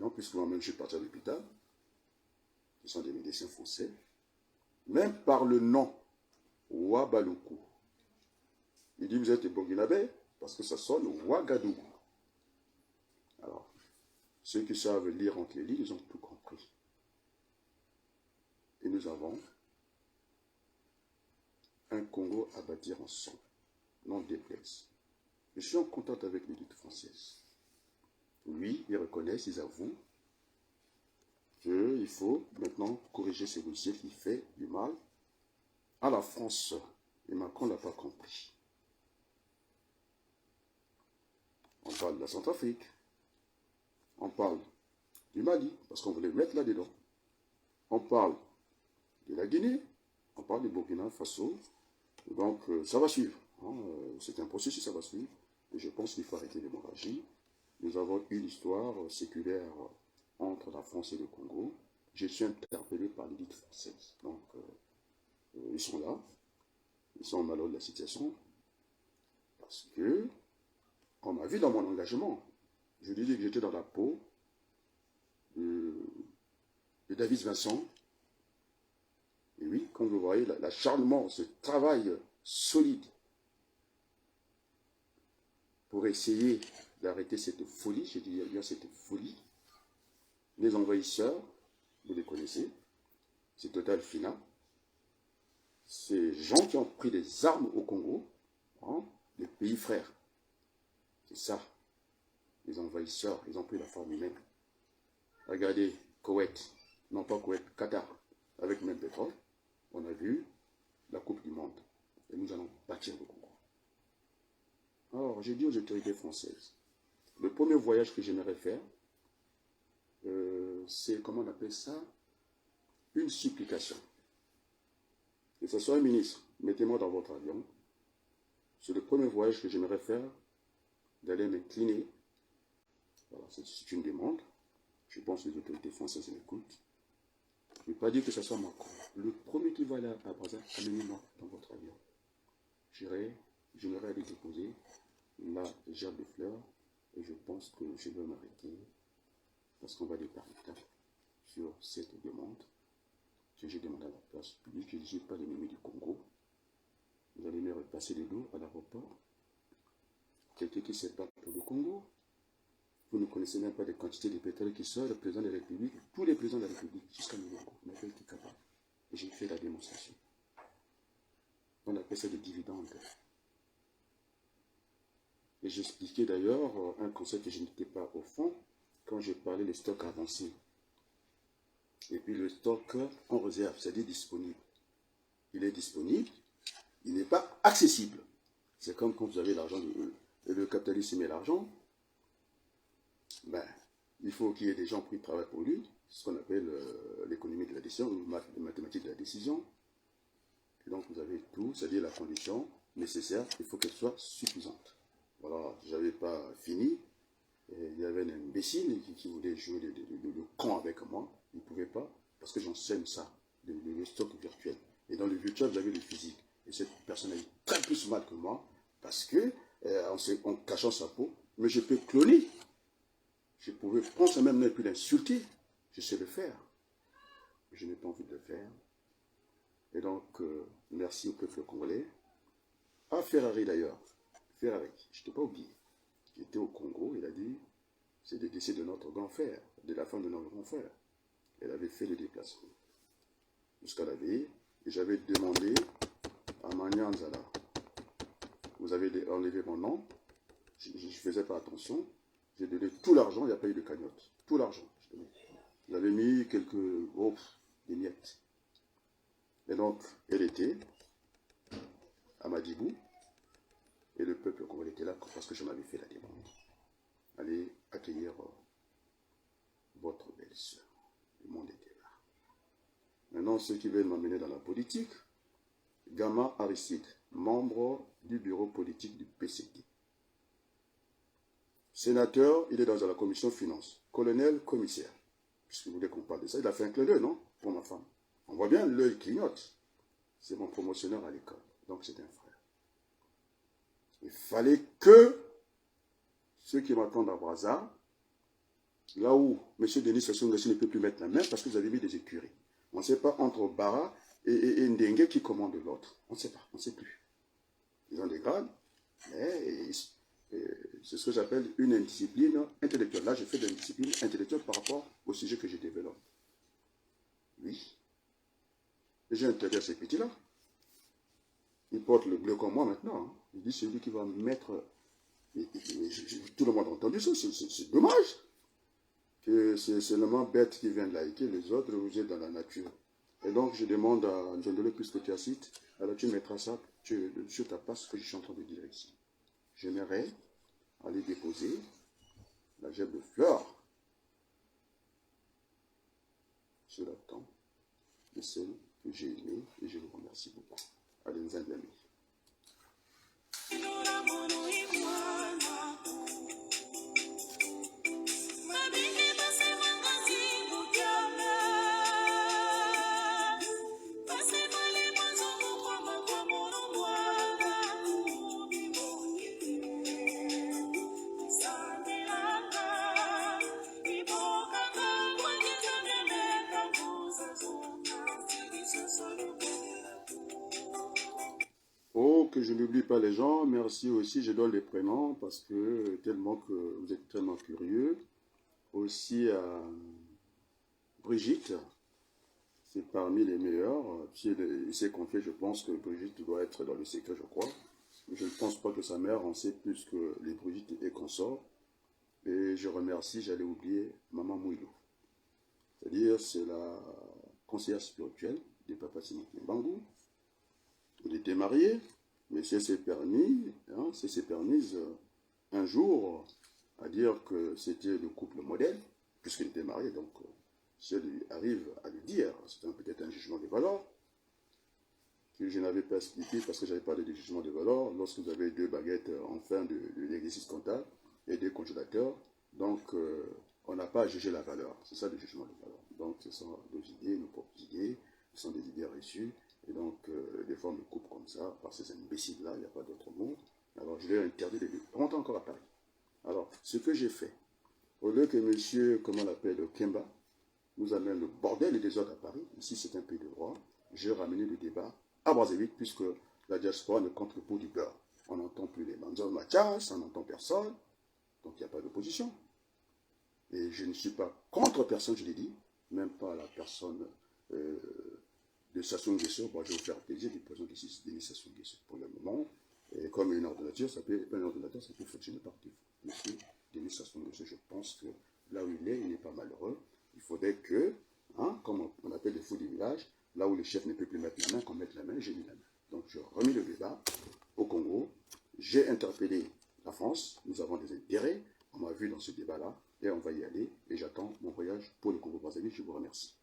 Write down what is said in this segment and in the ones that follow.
l'avion, puisque moi-même je suis parti à l'hôpital. Ce sont des médecins français. Même par le nom, Ouagadougou. Il dit, vous êtes des Burkinabés, parce que ça sonne Ouagadougou. Alors, ceux qui savent lire entre les lignes, ils ont tout compris. Et nous avons un Congo à bâtir ensemble, non déplaise. Je suis en contact avec l'élite française. Oui, ils reconnaissent, ils avouent qu'il faut maintenant corriger ce dossier qui fait du mal à la France. Et Macron n'a pas compris. On parle de la Centrafrique. On parle du Mali, parce qu'on voulait mettre là-dedans. On parle de la Guinée. On parle du Burkina Faso. Donc, ça va suivre. Hein. C'est un processus, ça va suivre. Et je pense qu'il faut arrêter l'hémorragie. Nous avons eu l'histoire séculaire entre la France et le Congo. Je suis interpellé par l'élite française. Donc, ils sont là. Ils sont malheureux de la situation. Parce que, on m'a vu dans mon engagement. Je lui dis que j'étais dans la peau de David Vincent. Et oui, comme vous voyez, l'acharnement, ce travail solide pour essayer d'arrêter cette folie, j'ai dit il y a cette folie. Les envahisseurs, vous les connaissez, c'est Total Fina. Ces gens qui ont pris des armes au Congo, hein, les pays frères. C'est ça. Les envahisseurs, ils ont pris la forme humaine. Regardez Koweït, non pas Koweït, Qatar, avec le même pétrole. On a vu la Coupe du Monde. Et nous allons bâtir le Congo. Alors, j'ai dit aux autorités françaises, le premier voyage que j'aimerais faire, c'est, comment on appelle ça, une supplication. Que ce soit un ministre, mettez-moi dans votre avion. C'est le premier voyage que j'aimerais faire, d'aller m'incliner. Voilà, c'est une demande. Je pense que les autorités françaises m'écoutent. Je ne veux pas dire que ce soit Macron. Le premier qui va aller à Brazzaville, amenez-moi dans votre avion. J'aimerais aller déposer la gerbe de fleurs et je pense que je vais m'arrêter parce qu'on va départir sur cette demande que j'ai demandé à la place publique. Je ne suis pas l'ennemi du Congo. Vous allez me repasser le dos à l'aéroport. Quelqu'un qui se bat pour le Congo. Vous ne connaissez même pas les quantités de pétrole qui sortent. Le président de la République, tous les présidents de la République, jusqu'à Miloko, m'appellent Kikaba. Et j'ai fait la démonstration. On appelle ça des dividendes. Et j'expliquais d'ailleurs un concept que je n'étais pas au fond quand j'ai parlé des stocks avancés. Et puis le stock en réserve, c'est-à-dire disponible. Il est disponible, il n'est pas accessible. C'est comme quand vous avez l'argent, le capitaliste met l'argent, ben, il faut qu'il y ait des gens qui travaillent pour lui, ce qu'on appelle l'économie de la décision, ou les mathématiques de la décision. Et donc vous avez tout, c'est-à-dire la condition nécessaire, il faut qu'elle soit suffisante. Voilà, je n'avais pas fini. Et il y avait un imbécile qui voulait jouer le con avec moi. Il ne pouvait pas, parce que j'enseigne ça, le stock virtuel. Et dans le virtuel, vous avez le physique. Et cette personne a eu très plus mal que moi, parce que, en cachant sa peau, mais je peux cloner. Je pouvais prendre ça même et puis l'insulter. Je sais le faire. Je n'ai pas envie de le faire. Et donc, merci au peuple congolais. À Ferrari d'ailleurs. Ferrari, je ne t'ai pas oublié. J'étais au Congo, il a dit, c'est le décès de notre grand frère, de la femme de notre grand frère. Elle avait fait le déplacement. Jusqu'à la veille, et j'avais demandé à Manyanzala, vous avez enlevé mon nom, je ne faisais pas attention, j'ai donné tout l'argent, il n'y a pas eu de cagnotte. Tout l'argent. J'avais mis des miettes. Et donc, elle était à Madibou, et le peuple congolais était là parce que je m'avais fait la demande. Allez accueillir votre belle-sœur. Le monde était là. Maintenant, ceux qui veulent m'amener dans la politique, Gama Aristide, membre du bureau politique du PCD. Sénateur, il est dans la commission finance. Colonel, commissaire. Puisque vous voulez qu'on parle de ça, il a fait un clin d'œil, non? Pour ma femme. On voit bien, l'œil clignote. C'est mon promotionnaire à l'école. Donc c'est un frère. Il fallait que ceux qui m'attendent à Brazza Là où M. Denis Sassou Nguesso ne peut plus mettre la main parce que vous avez mis des écuries. On ne sait pas entre Bara et Ndengue qui commande l'autre. On ne sait pas, on ne sait plus. Ils ont des grades, mais c'est ce que j'appelle une indiscipline intellectuelle. Là, je fais de l'indiscipline intellectuelle par rapport au sujet que je développe. Oui. Et j'ai intérêt à ces petits-là. Ils portent le bleu comme moi maintenant. Hein. Il dit celui qui va mettre... tout le monde a entendu ça, c'est dommage. Que c'est seulement bête qui vient liker, les autres, vous êtes dans la nature. Et donc, je demande à Njondolo, puisque tu as cité, alors tu mettras ça sur ta place que je suis en train de dire ici. J'aimerais aller déposer la gemme de fleurs sur la tombe de celle que j'ai aimée et je vous remercie beaucoup. Allez, nous allons. Oh, que je n'oublie pas les gens, merci aussi, je donne les prénoms parce que tellement que vous êtes tellement curieux. Aussi à Brigitte, c'est parmi les meilleurs. Si il s'est confié, je pense que Brigitte doit être dans le secret, je crois. Je ne pense pas que sa mère en sait plus que les Brigitte et consorts. Et je remercie, j'allais oublier, Maman Mouilou. C'est-à-dire, c'est la conseillère spirituelle de Papa Simon Bangou. Il était marié, mais c'est s'est permis, hein, permise un jour à dire que c'était le couple modèle, puisqu'il était marié, donc si elle arrive à le dire, c'est peut-être un jugement de valeur, que je n'avais pas expliqué parce que j'avais parlé de jugement de valeur, lorsque vous avez deux baguettes en fin de l'exercice comptable et deux congélateurs, donc on n'a pas à juger la valeur, c'est ça le jugement de valeur. Donc ce sont nos idées, nos propres idées, ce sont des idées reçues, et donc des fois on me coupe comme ça, par ces imbéciles-là, il n'y a pas d'autre mot. Alors je leur ai interdit de rentrer encore à Paris. Alors, ce que j'ai fait, au lieu que monsieur, comment on l'appelle, Kemba, nous amène le bordel et des désordre à Paris, ici c'est un pays de droit, j'ai ramené le débat à Brazzaville, puisque la diaspora ne compte que pour du beurre. On n'entend plus les Manzol Mathias, on n'entend personne, donc il n'y a pas d'opposition. Et je ne suis pas contre personne, je l'ai dit, même pas la personne de Sassou Nguesso. Bon, je vais vous faire plaisir du président de Sassou Nguesso pour le moment. Et comme un ordinateur, ça peut fonctionner partout. Monsieur Denis Sassou Nguesso, je pense que là où il n'est pas malheureux. Il faudrait que, hein, comme on appelle les fous du village, là où le chef ne peut plus mettre la main, qu'on mette la main, j'ai mis la main. Donc je remis le débat au Congo. J'ai interpellé la France. Nous avons des intérêts. On m'a vu dans ce débat-là. Et on va y aller. Et j'attends mon voyage pour le Congo-Brazzaville. Je vous remercie.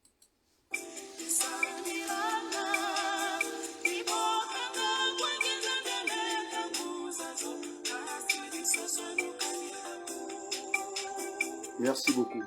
Merci beaucoup.